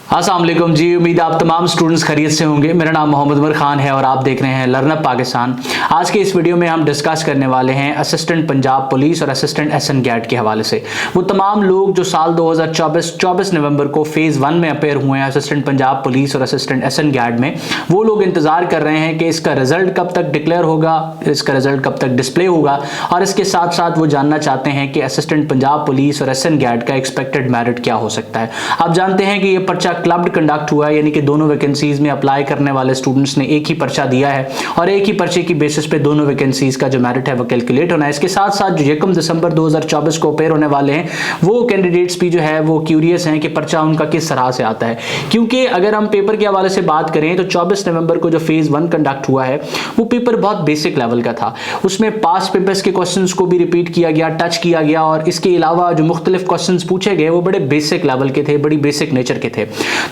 अस्सलाम वालेकुम जी। उम्मीद आप तमाम स्टूडेंट्स खैरियत से होंगे। मेरा नाम मोहम्मद उमर खान है और आप देख रहे हैं लर्नअप पाकिस्तान। आज के इस वीडियो में हम डिस्कस करने वाले हैं असिस्टेंट पंजाब पुलिस और असिस्टेंट एसएन गैट के हवाले से। वो तमाम लोग जो साल 2024 नवंबर को फेज़ 1 में अपेयर हुए हैं असिस्टेंट पंजाब पुलिस और असिस्टेंट एसएन गैट में, वो लोग इंतज़ार कर रहे हैं कि इसका रिजल्ट कब तक डिक्लेयर होगा, इसका रिजल्ट कब तक डिस्प्ले होगा, और इसके साथ साथ वो जानना चाहते हैं कि असिस्टेंट पंजाब पुलिस और एसएन गैट का एक्सपेक्टेड मेरिट क्या हो सकता है। आप जानते हैं कि ये पर्चा क्लब्ड कंडक्ट हुआ है, यानी कि दोनों वैकेंसीज में अप्लाई करने वाले स्टूडेंट्स ने एक ही पर्चा दिया है और एक ही पर्चे की बेसिस पे दोनों वैकेंसीज का जो मेरिट है वो कैलकुलेट होना है। इसके साथ साथ जो 1 दिसंबर 2024 को अपेयर होने वाले हैं वो कैंडिडेट्स भी जो है वो क्यूरियस हैं कि पर्चा उनका किस तरह से आता है, क्योंकि अगर हम पेपर के हवाले से बात करें तो 24 नवंबर को जो फेज़ 1 कंडक्ट हुआ है वो पेपर बहुत बेसिक लेवल का था। उसमें पास्ट पेपर्स के क्वेश्चंस को भी रिपीट किया गया, टच किया गया, और इसके अलावा जो मुख्तलिफ क्वेश्चंस पूछे गए वो बड़े बेसिक लेवल के थे, बड़ी बेसिक नेचर के थे।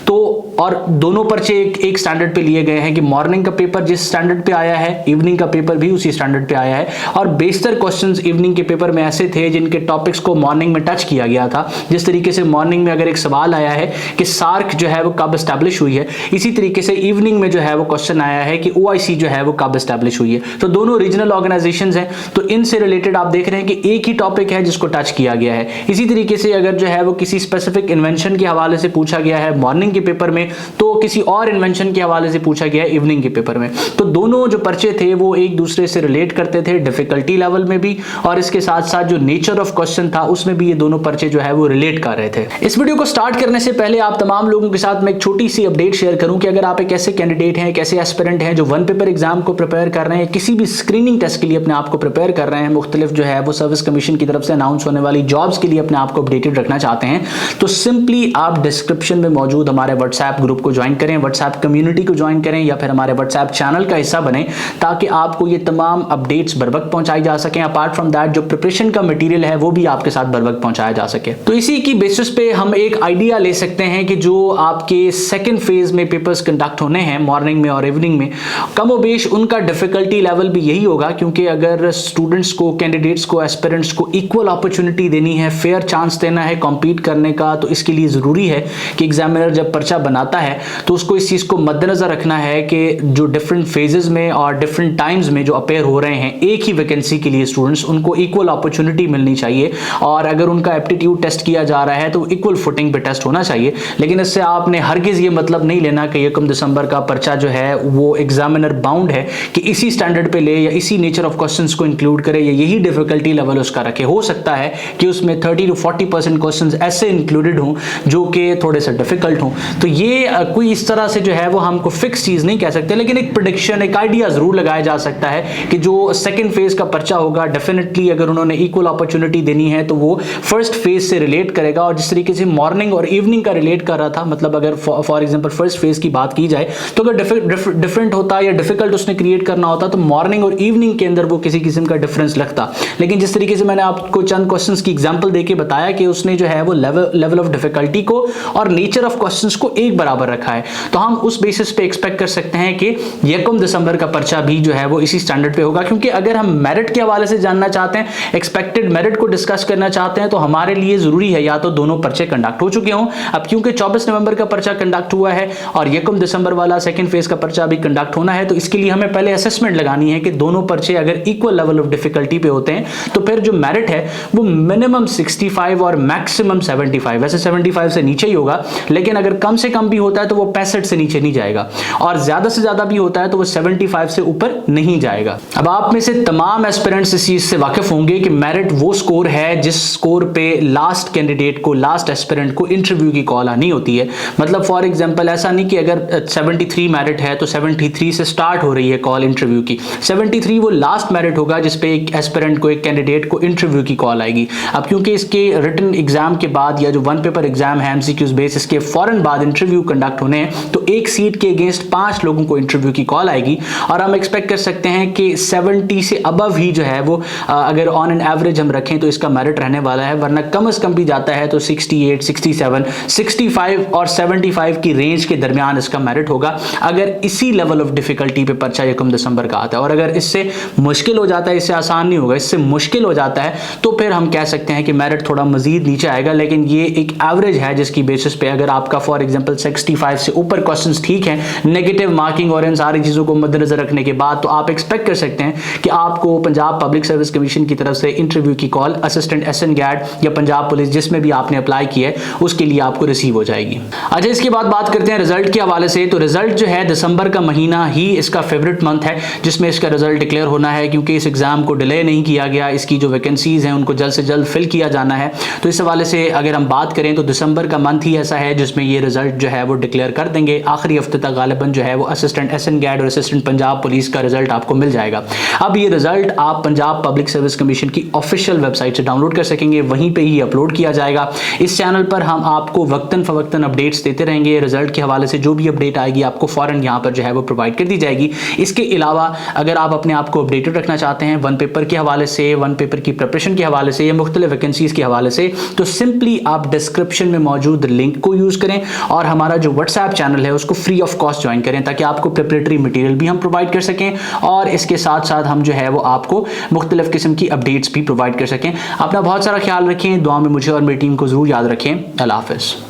तो और दोनों पर्चे एक स्टैंडर्ड पे लिए गए हैं कि मॉर्निंग का पेपर जिस स्टैंडर्ड पे आया है, इवनिंग का पेपर भी उसी स्टैंडर्ड पे आया है, और बेशतर क्वेश्चंस इवनिंग के पेपर में ऐसे थे जिनके टॉपिक्स को मॉर्निंग में टच किया गया था। जिस तरीके से मॉर्निंग में अगर एक सवाल आया है कि सार्क जो है वो कब एस्टैब्लिश हुई है, इसी तरीके से इवनिंग में जो है वो क्वेश्चन आया है कि OIC जो है वो कब एस्टैब्लिश हुई है। तो दोनों रीजनल ऑर्गेनाइजेशंस हैं, तो इनसे रिलेटेड आप देख रहे हैं कि एक ही टॉपिक है जिसको टच किया गया है। इसी तरीके से अगर जो है वो किसी स्पेसिफिक इन्वेंशन के हवाले से पूछा गया है मॉर्निंग के पेपर में, तो किसी और इन्वेंशन के हवाले से पूछा गया है इवनिंग के पेपर में। तो दोनों जो पर्चे थे वो एक दूसरे से रिलेट करते थे डिफिकल्टी लेवल में भी, और इसके साथ साथ जो नेचर ऑफ क्वेश्चन था उसमें भी ये दोनों पर्चे जो है वो रिलेट कर रहे थे। इस वीडियो को स्टार्ट करने से पहले आप तमाम लोगों के साथ मैं एक छोटी सी अपडेट शेयर करूं कि अगर आप एक ऐसे कैंडिडेट हैं, एक ऐसे एस्पिरेंट हैं जो वन पेपर एग्जाम को प्रिपेयर कर रहे हैं, किसी भी स्क्रीनिंग टेस्ट के लिए अपने आप को प्रिपेयर कर रहे हैं, मुख्तलिफ जो है वो सर्विस कमीशन की तरफ से अनाउंस होने वाली जॉब्स के लिए अपने आप को अपडेटेड रखना चाहते हैं, तो सिंपली आप डिस्क्रिप्शन में मौजूद हमारे व्हाट्सएप ग्रुप को ज्वाइन करें, व्हाट्सएप कम्युनिटी को ज्वाइन करें, या फिर हमारे व्हाट्सएप चैनल का हिस्सा बने, ताकि आपको ये तमाम अपडेट्स बर वक्त पहुंचाई जा सकें। अपार्ट फ्रॉम दैट जो प्रिपरेशन का मटेरियल है वो भी आपके साथ बर वक्त पहुंचाया जा सके। तो इसी की बेसिस पे हम एक आइडिया ले सकते हैं कि जो आपके सेकंड फेज में पेपर्स कंडक्ट होने हैं मॉर्निंग में और इवनिंग में, कमोबेश उनका डिफिकल्टी लेवल भी यही होगा, क्योंकि अगर स्टूडेंट्स को, कैंडिडेट्स को, एस्पिरेंट्स को इक्वल अपॉर्चुनिटी देनी है, फेयर चांस देना है कॉम्पीट करने का, तो इसके लिए जरूरी है कि एग्जामिनर जब पर्चा बनाता है तो उसको इस चीज को मद्देनजर रखना है कि जो डिफरेंट फेजेस में और डिफरेंट टाइम्स में जो अपेयर हो रहे हैं एक ही वैकेंसी के लिए स्टूडेंट्स, उनको इक्वल अपॉर्चुनिटी मिलनी चाहिए, और अगर उनका एप्टीट्यूड टेस्ट किया जा रहा है तो इक्वल फुटिंग पे टेस्ट होना चाहिए। लेकिन इससे आपने हरगिज ये मतलब नहीं लेना कि 1 दिसंबर का पर्चा जो है वो एग्जामिनर बाउंड है कि इसी स्टैंडर्ड पे ले या इसी नेचर ऑफ क्वेश्चंस को इंक्लूड करे या यही डिफिकल्टी लेवल उसका रखे। हो सकता है कि उसमें 30 to 40% क्वेश्चंस ऐसे इंक्लूडेड हों जो कि थोड़े से डिफिकल्ट हों। तो ये कोई इस तरह से जो है वो हमको फिक्स चीज नहीं कह सकते, लेकिन एक प्रेडिक्शन, एक आइडिया जरूर लगाया जा सकता है कि जो सेकंड फेज का पर्चा होगा डेफिनेटली अगर उन्होंने इक्वल अपॉर्चुनिटी देनी है तो वो फर्स्ट फेज से रिलेट करेगा। और जिस तरीके से मॉर्निंग और इवनिंग का रिलेट कर रहा था, मतलब अगर फॉर एग्जांपल फर्स्ट फेज की बात की जाए तो अगर डिफरेंट होता या डिफिकल्ट उसने क्रिएट करना होता तो मॉर्निंग और इवनिंग के अंदर वो किसी किस्म का डिफरेंस लगता। लेकिन जिस तरीके से मैंने आपको चंद क्वेश्चंस की एग्जांपल देके बताया कि उसने जो है वो लेवल ऑफ डिफिकल्टी को और नेचर ऑफ क्वेश्चंस को एक बराबर रखा है, तो हम उस बेसिस पे एक्सपेक्ट कर सकते हैं कि 1 दिसंबर का पर्चा भी जो है वो इसी स्टैंडर्ड पे होगा। क्योंकि अगर हम मेरिट के हवाले से जानना चाहते हैं, एक्सपेक्टेड मेरिट को डिस्कस करना चाहते हैं, तो हमारे लिए जरूरी है या तो दोनों पर्चे कंडक्ट हो चुके हों। अब क्योंकि 24 नवंबर का पर्चा कंडक्ट हुआ है और 1 दिसंबर वाला सेकंड फेज का पर्चा भी कंडक्ट होना है, तो इसके लिए हमें पहले असेसमेंट लगानी है कि दोनों पर्चे अगर इक्वल लेवल ऑफ डिफिकल्टी पे होते हैं तो फिर जो मेरिट है वो मिनिमम 65 और मैक्सिमम 75, वैसे 75 से नीचे ही होगा, लेकिन अगर कम से कम भी होता है तो वो 65 से नीचे नहीं जाएगा, और ज्यादा से ज्यादा भी होता है तो वो 75 से ऊपर नहीं जाएगा। अब आप में से तमाम एस्पिरेंट्स इस चीज से वाकिफ होंगे कि मेरिट वो स्कोर है जिस स्कोर पे लास्ट कैंडिडेट को, लास्ट एस्पिरेंट को इंटरव्यू की कॉल आनी होती है। मतलब फॉर एग्जांपल ऐसा नहीं कि अगर 73 मेरिट है तो 73 से स्टार्ट हो रही है कॉल इंटरव्यू की, 73 वो लास्ट मेरिट होगा जिसपे एक एस्पिरेंट को, एक कैंडिडेट को इंटरव्यू की कॉल आएगी। अब क्योंकि इसके रिटन एग्जाम के बाद या जो वन पेपर एग्जाम है MCQs बेस, इसके फौरन बाद इंटरव्यू कंडक्ट होने हैं, तो एक सीट के अगेंस्ट 5 लोगों को इंटरव्यू की कॉल आएगी, और हम एक्सपेक्ट कर सकते हैं कि 70 से अबव ही जो है वो अगर ऑन एन एवरेज हम रखें तो इसका मेरिट रहने वाला है, वरना कम से कम भी जाता है तो 68, 67, 65 और 75 की रेंज के दरमियान इसका मेरिट होगा अगर इसी लेवल ऑफ डिफिकल्टी पे पर्चा 1 दिसंबर का आता है। और अगर इससे मुश्किल हो जाता है, इससे आसान नहीं होगा, इससे मुश्किल हो जाता है, तो फिर हम कह सकते हैं कि मेरिट थोड़ा मजीद नीचे आएगा। लेकिन ये एक एवरेज है जिसकी बेसिस पे अगर आप आपका फॉर एग्जांपल 65 से ऊपर क्वेश्चंस ठीक है, नेगेटिव मार्किंग और इन सारी चीजों को मद्देनजर रखने के बाद तो आप एक्सपेक्ट कर सकते हैं कि आपको पंजाब पब्लिक सर्विस कमीशन की तरफ से इंटरव्यू की कॉल असिस्टेंट एसएन गैट या पंजाब पुलिस जिसमें भी आपने अप्लाई किया है उसके लिए आपको रिसीव हो जाएगी। अच्छा, इसके बाद बात करते हैं रिजल्ट के हवाले से। तो रिजल्ट जो है दिसंबर का महीना ही इसका फेवरेट मंथ है जिसमें इसका रिजल्ट डिक्लेयर होना है, क्योंकि इस एग्जाम को डिले नहीं किया गया, इसकी जो वैकेंसीज हैं उनको जल्द से जल्द फिल किया जाना है। तो इस हवाले से अगर हम बात करें तो दिसंबर का मंथ ही ऐसा है जिसमें ये रिजल्ट जो है वो डिक्लेयर कर देंगे। आखिरी हफ्ते तक गालिबन जो है वो असिस्टेंट एसएन गैट और असिस्टेंट पंजाब पुलिस का रिजल्ट आपको मिल जाएगा। अब ये रिजल्ट आप पंजाब पब्लिक सर्विस कमीशन की ऑफिशियल वेबसाइट से डाउनलोड कर सकेंगे, वहीं पे ही अपलोड किया जाएगा। इस चैनल पर हम आपको वक्तन फवक्तन अपडेट्स देते रहेंगे। रिजल्ट के हवाले से जो भी अपडेट आएगी आपको फौरन यहाँ पर जो है वो प्रोवाइड कर दी जाएगी। इसके अलावा अगर आप अपने आप को अपडेटेड रखना चाहते हैं वन पेपर के हवाले से, वन पेपर की प्रिपरेशन के हवाले से या मुख्तलिफ वैकेंसीज के हवाले से, तो सिंपली आप डिस्क्रिप्शन में मौजूद लिंक को यूज करें और हमारा जो व्हाट्सएप चैनल है उसको फ्री ऑफ कॉस्ट ज्वाइन करें ताकि आपको प्रिपरेटरी मटेरियल भी हम प्रोवाइड कर सकें और इसके साथ साथ हम जो है वो आपको मुख्तलिफ किस्म की अपडेट्स भी प्रोवाइड कर सकें। अपना बहुत सारा ख्याल रखें, दुआ में मुझे और मेरी टीम को जरूर याद रखें। अल्लाह हाफिज़।